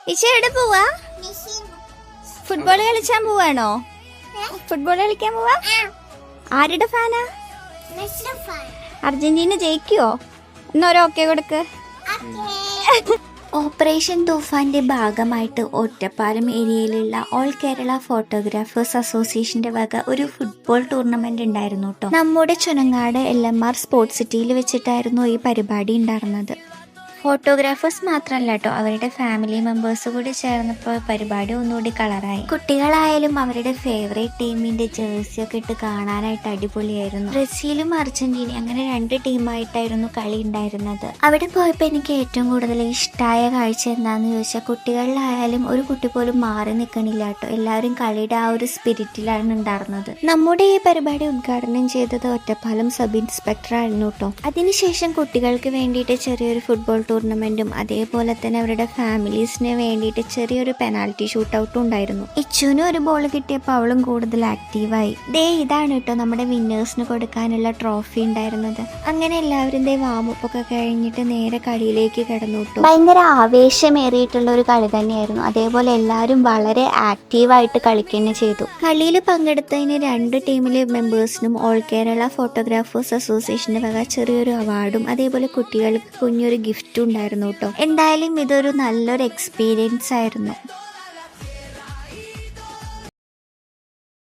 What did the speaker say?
ഇച്ച എവിടെ പോവാ? ഫുട്ബോൾ കളിച്ചാൻ പോവാണോ? ഫുട്ബോൾ കളിക്കാൻ പോവാ? ആരുടെ ഫാനാ? അർജന്റീന ജയിക്കുവോ? എന്നൊരോക്കെ കൊടുക്ക്. ഓപ്പറേഷൻ തൂഫാന്റെ ഭാഗമായിട്ട് ഒറ്റപ്പാലം ഏരിയയിലുള്ള ഓൾ കേരള ഫോട്ടോഗ്രാഫേഴ്സ് അസോസിയേഷന്റെ വക ഒരു ഫുട്ബോൾ ടൂർണമെന്റ് ഉണ്ടായിരുന്നു കേട്ടോ. നമ്മുടെ ചുനങ്ങാട് LMR സ്പോർട്സ് സിറ്റിയിൽ വെച്ചിട്ടായിരുന്നു ഈ പരിപാടി ഉണ്ടായിരുന്നത്. ഫോട്ടോഗ്രാഫേഴ്സ് മാത്രമല്ല കേട്ടോ, അവരുടെ ഫാമിലി മെമ്പേഴ്സ് കൂടി ചേർന്നപ്പോൾ പരിപാടി ഒന്നുകൂടി കളറായി. കുട്ടികളായാലും അവരുടെ ഫേവറേറ്റ് ടീമിന്റെ ജേഴ്സിയൊക്കെ ഇട്ട് കാണാനായിട്ട് അടിപൊളിയായിരുന്നു. ബ്രസീലും അർജന്റീന അങ്ങനെ 2 ടീമായിട്ടായിരുന്നു കളി ഉണ്ടായിരുന്നത്. അവിടെ പോയപ്പോൾ എനിക്ക് ഏറ്റവും കൂടുതൽ ഇഷ്ടമായ കാഴ്ച എന്താണെന്ന് ചോദിച്ചാൽ, കുട്ടികളിലായാലും ഒരു കുട്ടി പോലും മാറി നിൽക്കണില്ല കേട്ടോ. എല്ലാവരും കളിയുടെ ആ ഒരു സ്പിരിറ്റിലാണ് ഉണ്ടായിരുന്നത്. നമ്മുടെ ഈ പരിപാടി ഉദ്ഘാടനം ചെയ്തത് ഒറ്റപ്പാലം സബ് ഇൻസ്പെക്ടർ ആയിരുന്നു കേട്ടോ. അതിനുശേഷം കുട്ടികൾക്ക് വേണ്ടിയിട്ട് ചെറിയൊരു ഫുട്ബോൾ ടൂർണമെന്റും അതേപോലെ തന്നെ അവരുടെ ഫാമിലീസിന് വേണ്ടിയിട്ട് ചെറിയൊരു പെനാൽറ്റി ഷൂട്ട് ഔട്ടും ഉണ്ടായിരുന്നു. ഇച്ചുവിനും ഒരു ബോൾ കിട്ടിയപ്പോൾ അവളും കൂടുതൽ ആക്റ്റീവായി. ഇതാണ് കേട്ടോ നമ്മുടെ വിന്നേഴ്സിന് കൊടുക്കാനുള്ള ട്രോഫി ഉണ്ടായിരുന്നത്. അങ്ങനെ എല്ലാവരും വാമപ്പ് ഒക്കെ കഴിഞ്ഞിട്ട് നേരെ കളിയിലേക്ക് കിടന്നു കേട്ടോ. ഭയങ്കര ആവേശമേറിയിട്ടുള്ള ഒരു കളി തന്നെയായിരുന്നു. അതേപോലെ എല്ലാവരും വളരെ ആക്റ്റീവായിട്ട് കളിക്കുക ചെയ്തു. കളിയിൽ പങ്കെടുത്തതിന് 2 ടീമിലെ മെമ്പേഴ്സിനും ഓൾ കേരള ഫോട്ടോഗ്രാഫേഴ്സ് അസോസിയേഷന്റെ വക ചെറിയൊരു അവാർഡും അതേപോലെ കുട്ടികൾക്ക് കുഞ്ഞൊരു ഗിഫ്റ്റ് ഉണ്ടായിരുന്നു കേട്ടോ. എന്തായാലും ഇതൊരു നല്ലൊരു എക്സ്പീരിയൻസ് ആയിരുന്നു.